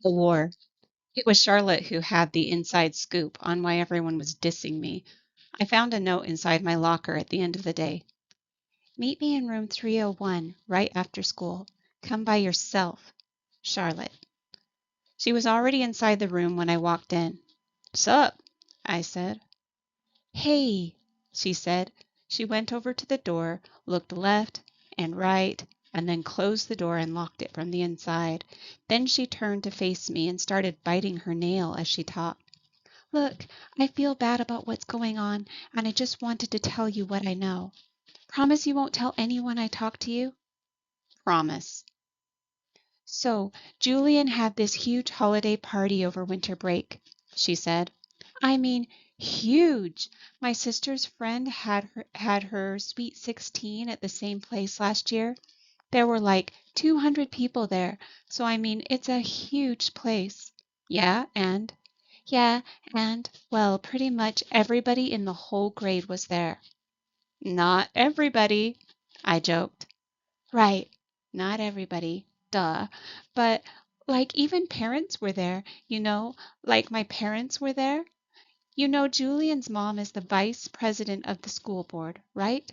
The war. It was Charlotte who had the inside scoop on why everyone was dissing me. I found a note inside my locker at the end of the day. Meet me in room 301 right after school. Come by yourself. Charlotte. She was already inside the room when I walked in. Sup? I said. Hey, she said. She went over to the door, looked left and right, and then closed the door and locked it from the inside. Then she turned to face me and started biting her nail as she talked. Look, I feel bad about what's going on, and I just wanted to tell you what I know. Promise you won't tell anyone I talk to you? Promise. So, Julian had this huge holiday party over winter break, she said. I mean, huge. My sister's friend had her sweet 16 at the same place last year. There were like 200 people there. So I mean, it's a huge place. Yeah, and yeah, and well, pretty much everybody in the whole grade was there. Not everybody, I joked. Right, not everybody, duh. But like even parents were there, like my parents were there. Julian's mom is the vice president of the school board, right?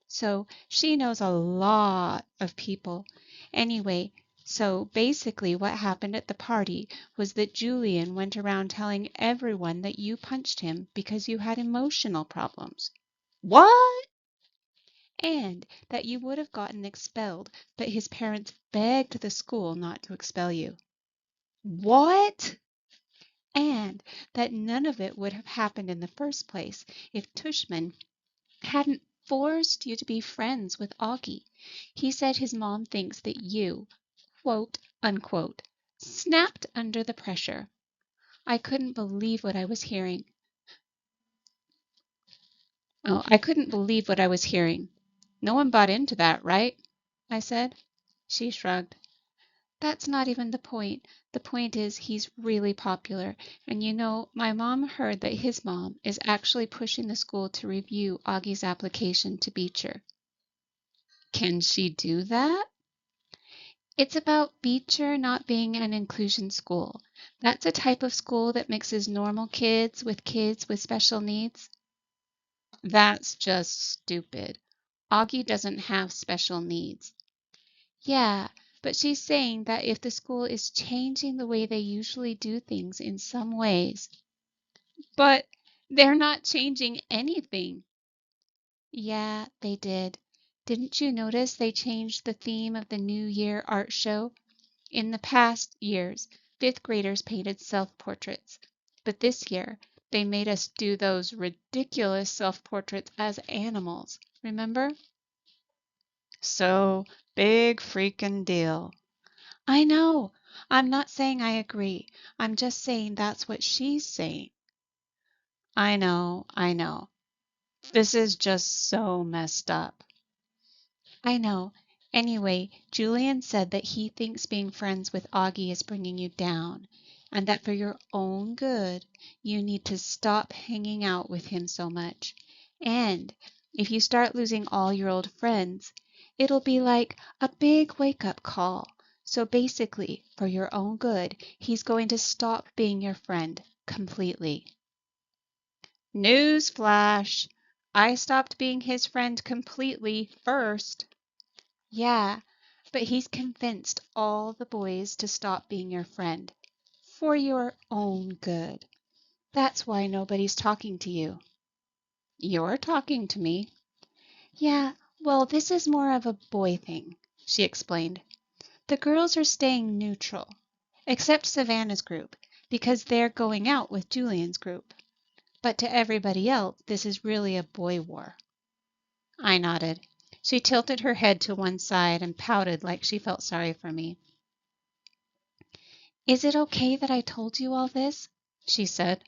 So she knows a lot of people. Anyway, so basically what happened at the party was that Julian went around telling everyone that you punched him because you had emotional problems. What? And that you would have gotten expelled, but his parents begged the school not to expel you. What? And that none of it would have happened in the first place if Tushman hadn't forced you to be friends with Augie. He said his mom thinks that you, quote unquote, snapped under the pressure. I couldn't believe what I was hearing. Oh, I couldn't believe what I was hearing. No one bought into that, right? I said. She shrugged. That's not even the point. The point is he's really popular. And my mom heard that his mom is actually pushing the school to review Augie's application to Beecher. Can she do that? It's about Beecher not being an inclusion school. That's a type of school that mixes normal kids with special needs. That's just stupid. Augie doesn't have special needs. Yeah, but she's saying that if the school is changing the way they usually do things in some ways. But they're not changing anything. Yeah, they did. Didn't you notice they changed the theme of the New Year art show? In the past years, fifth graders painted self-portraits, but this year they made us do those ridiculous self-portraits as animals, remember? So, big freaking deal. I know. I'm not saying I agree. I'm just saying that's what she's saying. I know, I know. This is just so messed up. I know. Anyway, Julian said that he thinks being friends with Augie is bringing you down, and that for your own good, you need to stop hanging out with him so much. And if you start losing all your old friends, it'll be like a big wake-up call. So basically, for your own good, he's going to stop being your friend completely. News flash! I stopped being his friend completely first. Yeah, but he's convinced all the boys to stop being your friend. For your own good. That's why nobody's talking to you. You're talking to me. Yeah, well, this is more of a boy thing, she explained. The girls are staying neutral, except Savannah's group, because they're going out with Julian's group. But to everybody else, this is really a boy war. I nodded. She tilted her head to one side and pouted like she felt sorry for me. Is it okay that I told you all this? She said.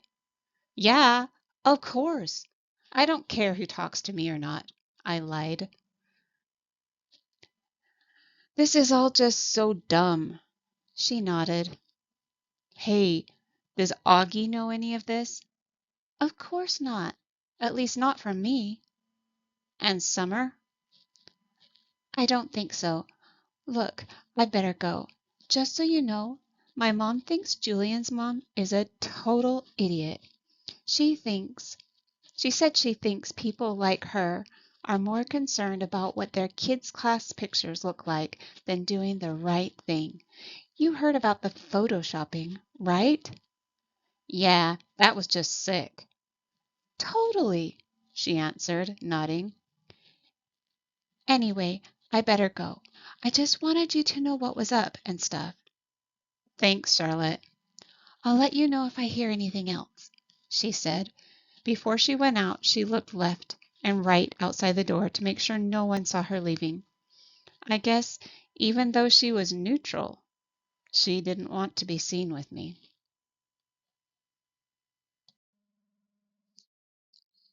Yeah, of course. I don't care who talks to me or not. I lied. This is all just so dumb. She nodded. Hey, does Augie know any of this? Of course not. At least not from me. And Summer? I don't think so. Look, I'd better go. Just so you know, My mom thinks Julian's mom is a total idiot. She thinks she said she thinks people like her are more concerned about what their kids' class pictures look like than doing the right thing. You heard about the photoshopping, right? Yeah, that was just sick. Totally, she answered, nodding. Anyway, I better go. I just wanted you to know what was up and stuff. Thanks, Charlotte. I'll let you know if I hear anything else, she said. Before she went out, she looked left and right outside the door to make sure no one saw her leaving. I guess even though she was neutral, she didn't want to be seen with me.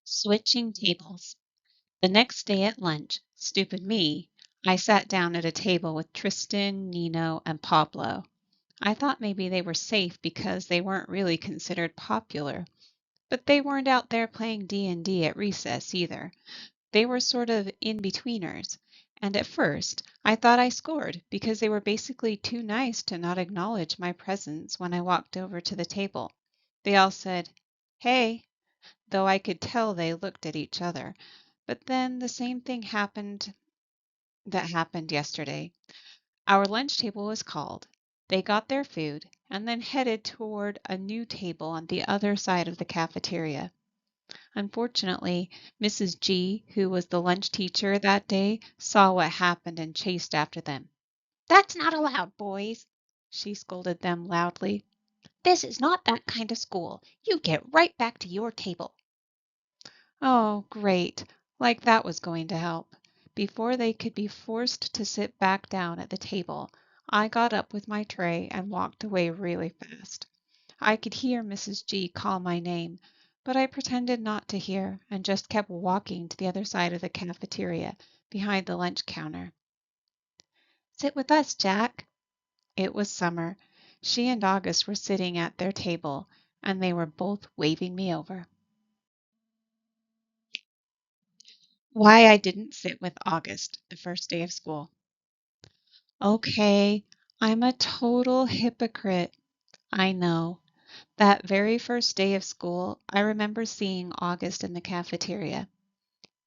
Switching tables. The next day at lunch, stupid me, I sat down at a table with Tristan, Nino, and Pablo. I thought maybe they were safe because they weren't really considered popular, but they weren't out there playing D&D at recess either. They were sort of in-betweeners, and at first I thought I scored because they were basically too nice to not acknowledge my presence when I walked over to the table. They all said, "Hey," though I could tell they looked at each other. But then the same thing happened that happened yesterday. Our lunch table was called. They got their food and then headed toward a new table on the other side of the cafeteria. Unfortunately, Mrs. G, who was the lunch teacher that day, saw what happened and chased after them. "That's not allowed, boys," she scolded them loudly. "This is not that kind of school. You get right back to your table." Oh, great. Like that was going to help. Before they could be forced to sit back down at the table, I got up with my tray and walked away really fast. I could hear Mrs. G call my name, but I pretended not to hear and just kept walking to the other side of the cafeteria, behind the lunch counter. "Sit with us, Jack." It was Summer. She and August were sitting at their table, and they were both waving me over. Why I didn't sit with August the first day of school. Okay, I'm a total hypocrite. I know. That very first day of school, I remember seeing August in the cafeteria.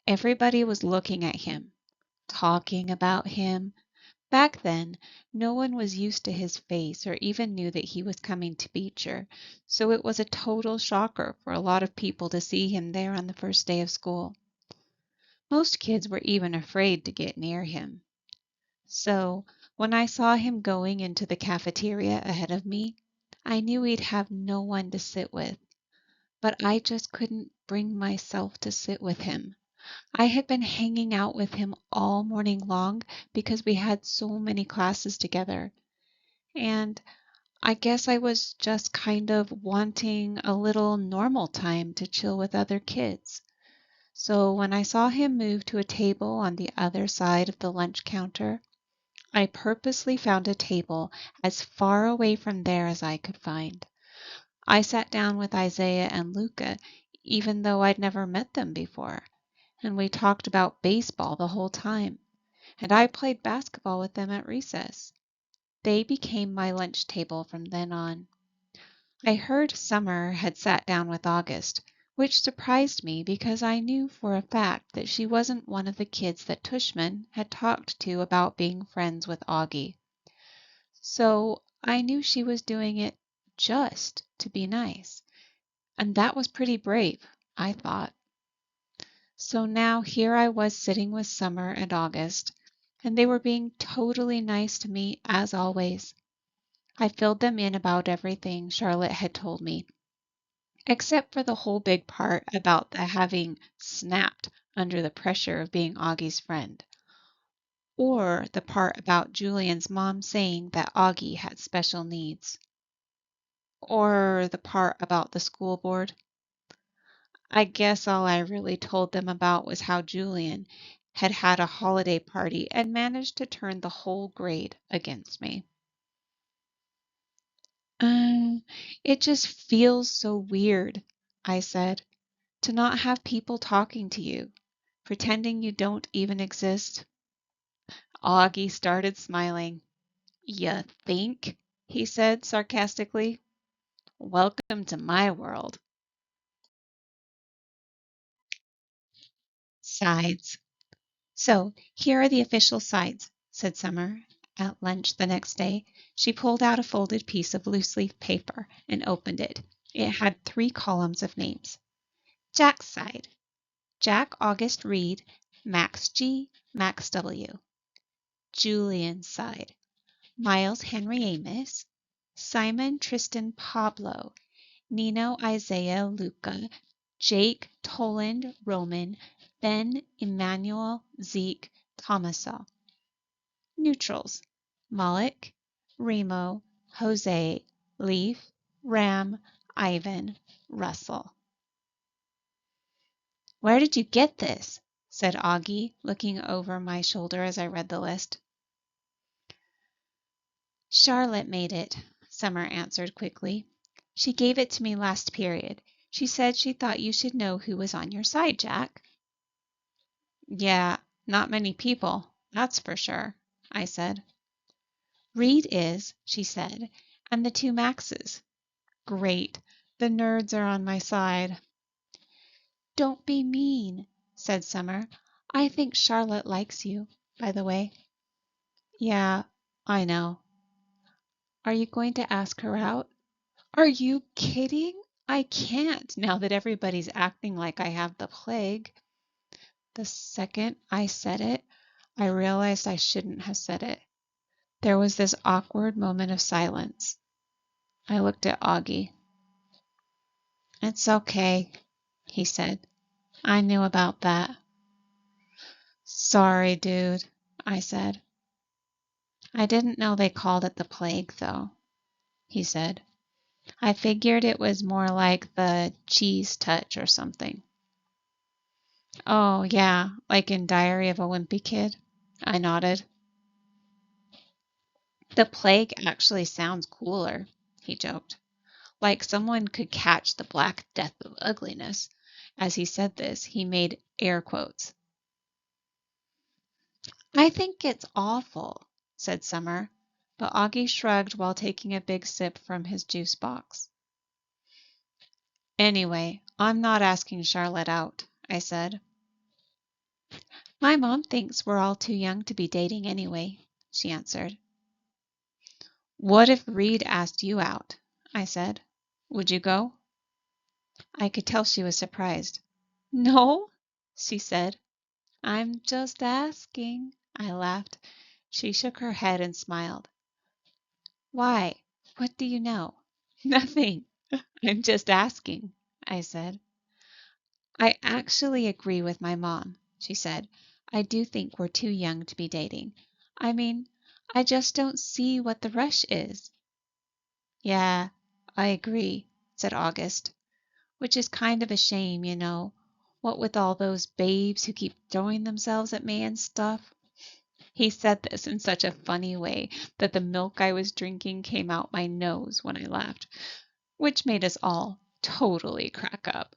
Everybody was looking at him, talking about him. Back then, no one was used to his face or even knew that he was coming to Beecher, so it was a total shocker for a lot of people to see him there on the first day of school. Most kids were even afraid to get near him. So, when I saw him going into the cafeteria ahead of me, I knew he'd have no one to sit with, but I just couldn't bring myself to sit with him. I had been hanging out with him all morning long because we had so many classes together, and I guess I was just kind of wanting a little normal time to chill with other kids. So when I saw him move to a table on the other side of the lunch counter, I purposely found a table as far away from there as I could find. I sat down with Isaiah and Luca, even though I'd never met them before, and we talked about baseball the whole time, and I played basketball with them at recess. They became my lunch table from then on. I heard Summer had sat down with August, which surprised me because I knew for a fact that she wasn't one of the kids that Tushman had talked to about being friends with Augie. So I knew she was doing it just to be nice. And that was pretty brave, I thought. So now here I was sitting with Summer and August, and they were being totally nice to me as always. I filled them in about everything Charlotte had told me, except for the whole big part about the having snapped under the pressure of being Augie's friend, or the part about Julian's mom saying that Augie had special needs, or the part about the school board. I guess all I really told them about was how Julian had had a holiday party and managed to turn the whole grade against me. Um, it just feels so weird, I said, to not have people talking to you, pretending you don't even exist. Augie started smiling. "You think?" he said sarcastically. Welcome to my world. Sides. So here are the official sides, said Summer at lunch the next day. She pulled out a folded piece of loose leaf paper and opened it. It had 3 columns of names. Jack's side. Jack August Reed, Max G, Max W. Julian's side. Miles Henry Amos, Simon Tristan Pablo, Nino Isaiah Luca, Jake Toland Roman, Ben Emmanuel Zeke Tomaso. Neutrals. Moloch, Remo, Jose, Leaf, Ram, Ivan, Russell. Where did you get this? Said Augie, looking over my shoulder as I read the list. Charlotte made it, Summer answered quickly. She gave it to me last period. She said she thought you should know who was on your side, Jack. Yeah, not many people, that's for sure, I said. Reed is, she said, and the 2 Maxes. Great, the nerds are on my side. Don't be mean, said Summer. I think Charlotte likes you, by the way. Yeah, I know. Are you going to ask her out? Are you kidding? I can't, now that everybody's acting like I have the plague. The second I said it, I realized I shouldn't have said it. There was this awkward moment of silence. I looked at Augie. It's okay, he said. I knew about that. Sorry, dude, I said. I didn't know they called it the plague, though, he said. I figured it was more like the cheese touch or something. Oh, yeah, like in Diary of a Wimpy Kid? I nodded. The plague actually sounds cooler, he joked. Like someone could catch the Black Death of ugliness. As he said this, he made air quotes. I think it's awful, said Summer, but Augie shrugged while taking a big sip from his juice box. Anyway, I'm not asking Charlotte out, I said. My mom thinks we're all too young to be dating anyway, she answered. What if Reed asked you out? I said. Would you go? I could tell she was surprised. No, she said. I'm just asking, I laughed. She shook her head and smiled. Why? What do you know? Nothing. I'm just asking, I said. I actually agree with my mom, she said. I do think we're too young to be dating. I mean, I just don't see what the rush is. Yeah, I agree, said August, which is kind of a shame, you know, what with all those babes who keep throwing themselves at me and stuff. He said this in such a funny way that the milk I was drinking came out my nose when I laughed, which made us all totally crack up.